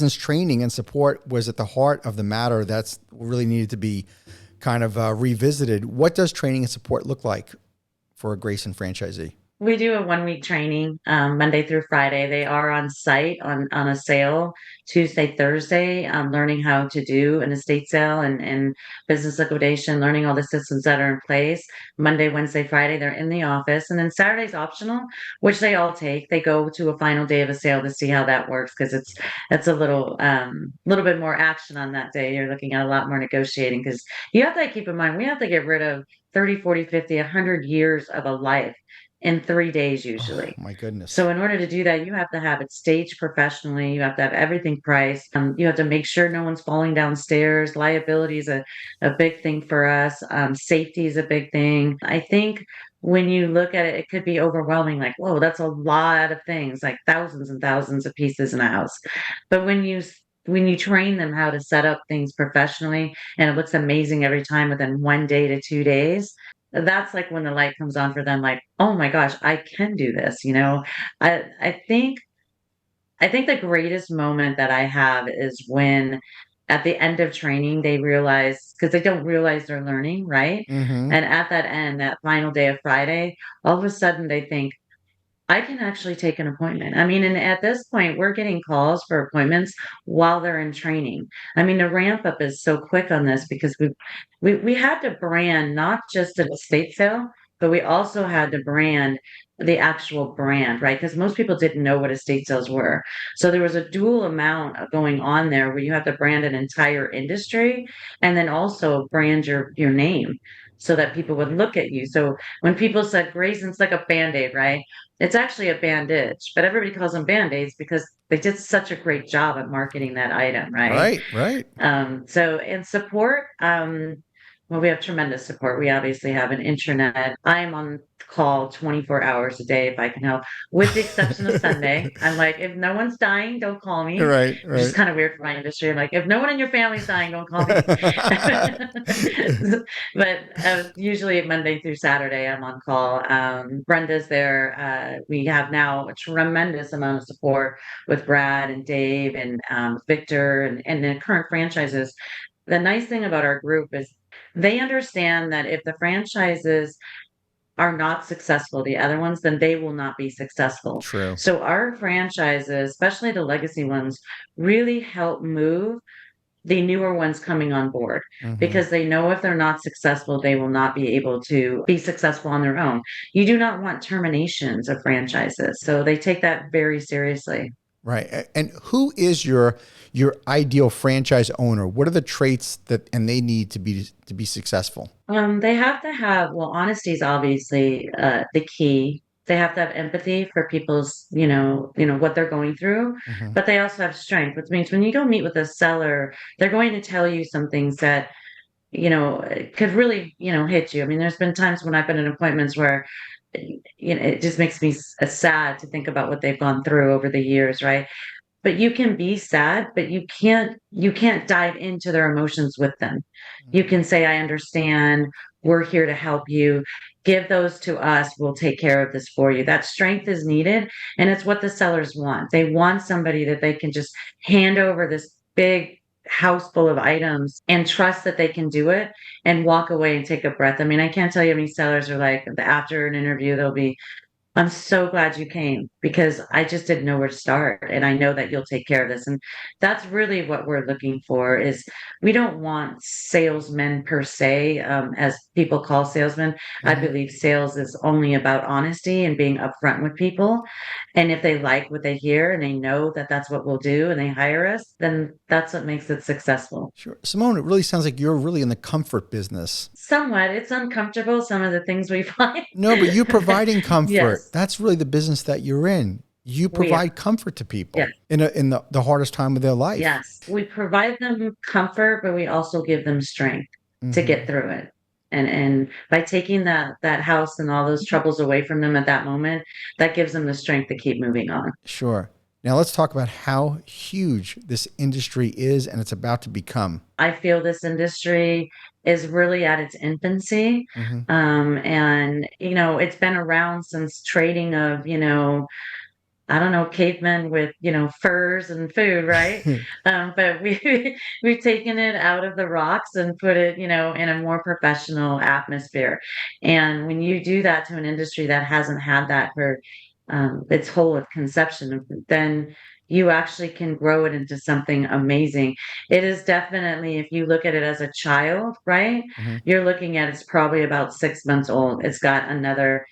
Grasons training and support was at the heart of the matter that's really needed to be kind of revisited. What does training and support look like for a Grayson franchisee? We do a 1 week training, Monday through Friday. They are on site on a sale Tuesday, Thursday, learning how to do an estate sale and business liquidation, learning all the systems that are in place. Monday, Wednesday, Friday, they're in the office. And then Saturday's optional, which they all take. They go to a final day of a sale to see how that works because it's a little bit more action on that day. You're looking at a lot more negotiating because you have to keep in mind, we have to get rid of 30, 40, 50, 100 years of a life in 3 days Oh usually. my goodness. So in order to do that, you have to have it staged professionally. You have to have everything priced. You have to make sure no one's falling downstairs. Liability is a big thing for us. Safety is a big thing. I think when you look at it, it could be overwhelming. Like, whoa, that's a lot of things, like thousands and thousands of pieces in a house. But when you train them how to set up things professionally and it looks amazing every time within 1 day to 2 days, that's like when the light comes on for them, like, oh my gosh, I can do this, you know? I think the greatest moment that I have is when at the end of training they realize because they don't realize they're learning, right? Mm-hmm. And at that end, that final day of Friday, all of a sudden they think, I can actually take an appointment. I mean, and at this point, we're getting calls for appointments while they're in training. I mean, the ramp up is so quick on this because we had to brand not just an estate sale, but we also had to brand the actual brand, right? Because most people didn't know what estate sales were. So there was a dual amount of going on there where you have to brand an entire industry and then also brand your name so that people would look at you. So when people said Grayson's like a band-aid, right? It's actually a bandage, but everybody calls them band-aids because they did such a great job at marketing that item, right? Right, right. So in support, well, we have tremendous support. We obviously have an intranet. I'm on call 24 hours a day if I can help, with the exception of Sunday. I'm like, if no one's dying, don't call me, Right, which is right. kind of weird for my industry. I'm like, if no one in your family's dying, don't call me. But usually Monday through Saturday, I'm on call. Brenda's there. We have now a tremendous amount of support with Brad and Dave and Victor and the current franchises. The nice thing about our group is they understand that if the franchises are not successful, the other ones, then they will not be successful. True. So our franchises, especially the legacy ones, really help move the newer ones coming on board Mm-hmm. because they know if they're not successful, they will not be able to be successful on their own. You do not want terminations of franchises. So they take that very seriously. Right. And who is your ideal franchise owner? What are the traits that and they need to be successful? They have to have, well, honesty is obviously the key. They have to have empathy for people's, what they're going through, Mm-hmm. but they also have strength, which means when you go meet with a seller, they're going to tell you some things that, could really, hit you. I mean, there's been times when I've been in appointments where, it just makes me sad to think about what they've gone through over the years, right? But you can be sad, but you can't dive into their emotions with them. You can say, I understand, we're here to help you. Give those to us, we'll take care of this for you. That strength is needed, and it's what the sellers want. They want somebody that they can just hand over this big house full of items and trust that they can do it and walk away and take a breath. I mean, I can't tell you how many sellers are like after an interview, they'll be, I'm so glad you came because I just didn't know where to start. And I know that you'll take care of this. And that's really what we're looking for is we don't want salesmen per se, as people call salesmen. I Mm-hmm. believe sales is only about honesty and being upfront with people. And if they like what they hear and they know that that's what we'll do and they hire us, then that's what makes it successful. Sure. Simone, it really sounds like you're really in the comfort business. Somewhat, it's uncomfortable, some of the things we find. No, but you providing comfort. Yes, That's really the business that you're in. You we are. provide comfort to Yes. people in the hardest time of their life. Yes, we provide them comfort, but we also give them strength to Mm-hmm. get through it. And by taking that house and all those troubles away from them at that moment, that gives them the strength to keep moving on. Sure. Now let's talk about how huge this industry is and it's about to become. I feel this industry is really at its infancy. Mm-hmm. And it's been around since trading of, I don't know, cavemen with, furs and food, right? But we've taken it out of the rocks and put it, in a more professional atmosphere. And when you do that to an industry that hasn't had that for its whole of conception, then you actually can grow it into something amazing. It is definitely, if you look at it as a child, right? Hmm. You're looking at it's probably about 6 months old. It's got another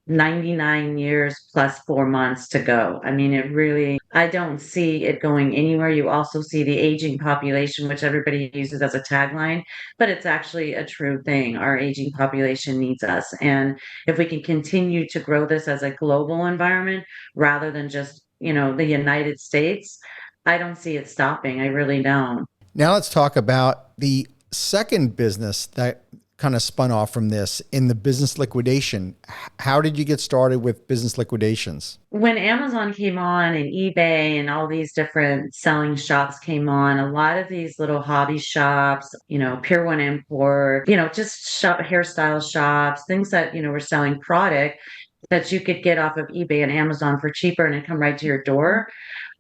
99 years plus 4 months to go. I mean, it really, I don't see it going anywhere. You also see the aging population, which everybody uses as a tagline, but it's actually a true thing. Our aging population needs us. And if we can continue to grow this as a global environment rather than just, the United States, I don't see it stopping. I really don't. Now let's talk about the second business that kind of spun off from this in the business liquidation. How did you get started with business liquidations? When Amazon came on and eBay and all these different selling shops came on, a lot of these little hobby shops, Pier One Import, just hairstyle shops, things that, were selling product that you could get off of eBay and Amazon for cheaper and it come right to your door.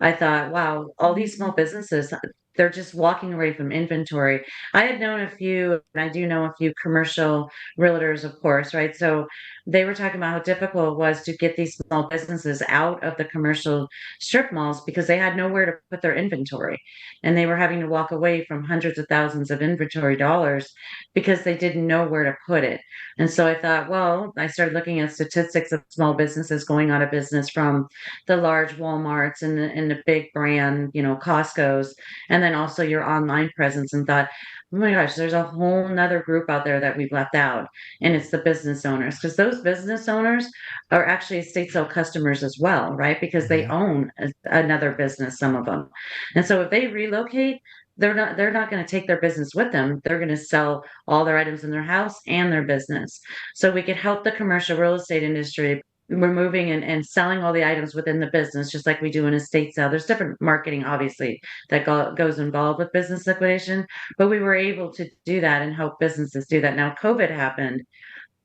I thought, wow, all these small businesses, they're just walking away from inventory. I had known a few, and I do know a few commercial realtors, of course, right? So they were talking about how difficult it was to get these small businesses out of the commercial strip malls because they had nowhere to put their inventory. And they were having to walk away from hundreds of thousands of inventory dollars because they didn't know where to put it. And so I thought, well, I started looking at statistics of small businesses going out of business from the large Walmarts and the big brand, Costco's, and then also your online presence and thought, oh my gosh, there's a whole nother group out there that we've left out. And it's the business owners, because those business owners are actually estate sale customers as well, right? Because they Hmm. own another business, some of them. And so if they relocate, they're not going to take their business with them. They're going to sell all their items in their house and their business. So we could help the commercial real estate industry removing and selling all the items within the business, just like we do in estate sale. There's different marketing, obviously, that goes involved with business liquidation, but we were able to do that and help businesses do that. Now, COVID happened,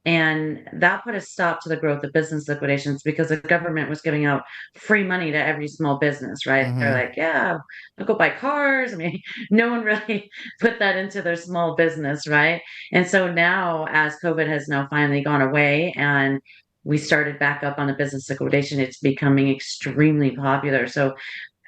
and that put a stop to the growth of business liquidations because the government was giving out free money to every small business, right? They're Hmm. like, yeah, I'll go buy cars. I mean, no one really put that into their small business, right? And so now, as COVID has now finally gone away and we started back up on the business liquidation, it's becoming extremely popular. So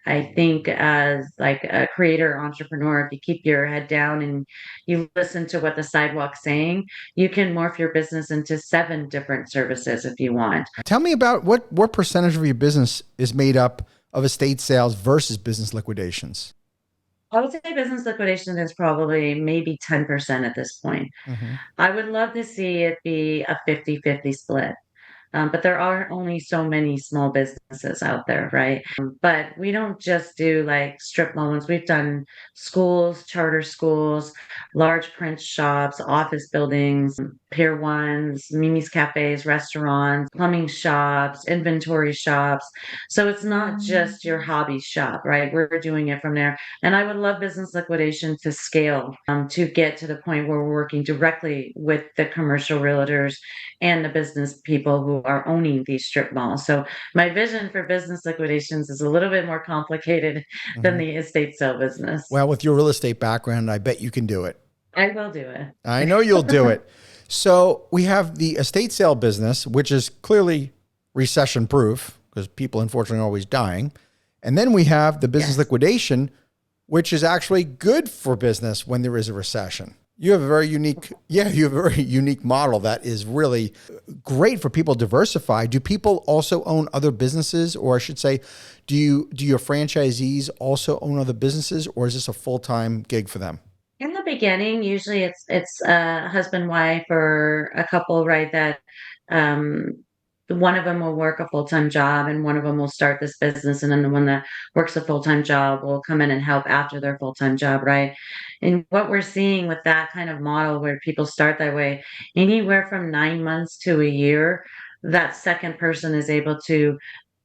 I think as like a creator entrepreneur, if you keep your head down and you listen to what the sidewalk's saying, you can morph your business into 7 different services if you want. Tell me about what percentage of your business is made up of estate sales versus business liquidations. I would say business liquidation is probably maybe 10% at this point. Hmm. I would love to see it be a 50-50 split. But there are only so many small businesses out there, right? But we don't just do like strip malls. We've done schools, charter schools, large print shops, office buildings, Pier Ones, Mimi's cafes, restaurants, plumbing shops, inventory shops. So it's not just your hobby shop, right? We're doing it from there. And I would love business liquidation to scale, to get to the point where we're working directly with the commercial realtors and the business people who are owning these strip malls. So my vision for business liquidations is a little bit more complicated than Hmm. the estate sale business. Well, with your real estate background, I bet you can do it. I will do I it. know you'll do it. So we have the estate sale business, which is clearly recession proof because people unfortunately are always dying. And then we have the business Yes. liquidation, which is actually good for business when there is a recession. You have a very unique, yeah, you have a very unique model that is really great for people to diversify. Do people also own other businesses, or I should say, do your franchisees also own other businesses, or is this a full-time gig for them? In the beginning, usually it's a husband, wife, or a couple, right? That um, one of them will work a full-time job, and one of them will start this business, and then the one that works a full-time job will come in and help after their full-time job, right? And what we're seeing with that kind of model, where people start that way, anywhere from 9 months to a year, that second person is able to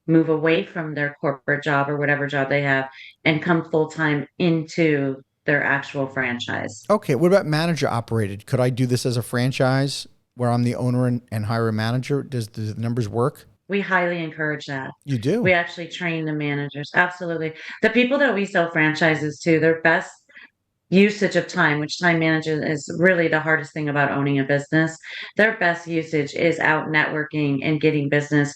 move away from their corporate job or whatever job they have and come full-time into their actual franchise. Okay, what about manager operated? Could I do this as a franchise where I'm the owner and hire a manager? Does the numbers work? we highly encourage that. You do? We actually train the managers. Absolutely. The people that we sell franchises to, their best usage of time, which time management is really the hardest thing about owning a business. Their best usage is out networking and getting business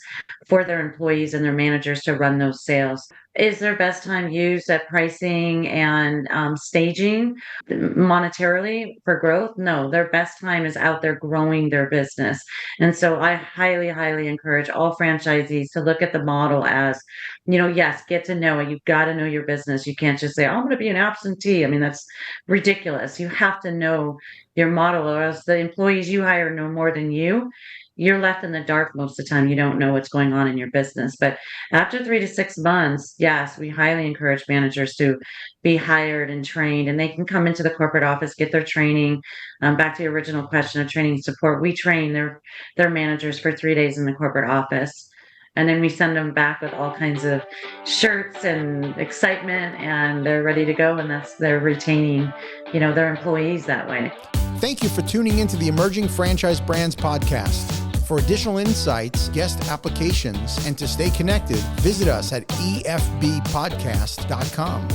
for their employees and their managers to run those sales. Is their best time used at pricing and staging monetarily for growth? No, their best time is out there growing their business. And so I highly, highly encourage all franchisees to look at the model as, yes, get to know it. You've got to know your business. You can't just say, I'm going to be an absentee. I mean, that's ridiculous. You have to know your model, or else the employees you hire know more than you. You're left in the dark most of the time. You don't know what's going on in your business. But after 3 to 6 months, yes, we highly encourage managers to be hired and trained, and they can come into the corporate office, get their training. Back to the original question of training and support, we train their managers for 3 days in the corporate office. And then we send them back with all kinds of shirts and excitement, and they're ready to go. And they're retaining, their employees that way. Thank you for tuning into the Emerging Franchise Brands podcast. For additional insights, guest applications, and to stay connected, visit us at efbpodcast.com.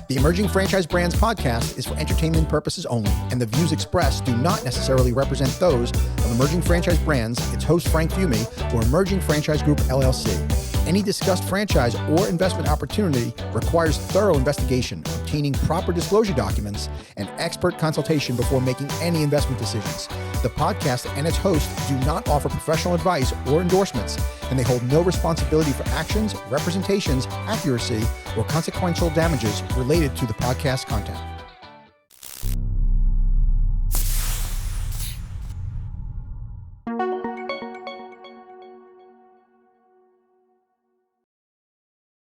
The Emerging Franchise Brands podcast is for entertainment purposes only, and the views expressed do not necessarily represent those of Emerging Franchise Brands, its host Frank Fiume, or Emerging Franchise Group, LLC. Any discussed franchise or investment opportunity requires thorough investigation, obtaining proper disclosure documents, and expert consultation before making any investment decisions. The podcast and its host do not offer professional advice or endorsements, and they hold no responsibility for actions, representations, accuracy, or consequential damages related to the podcast content.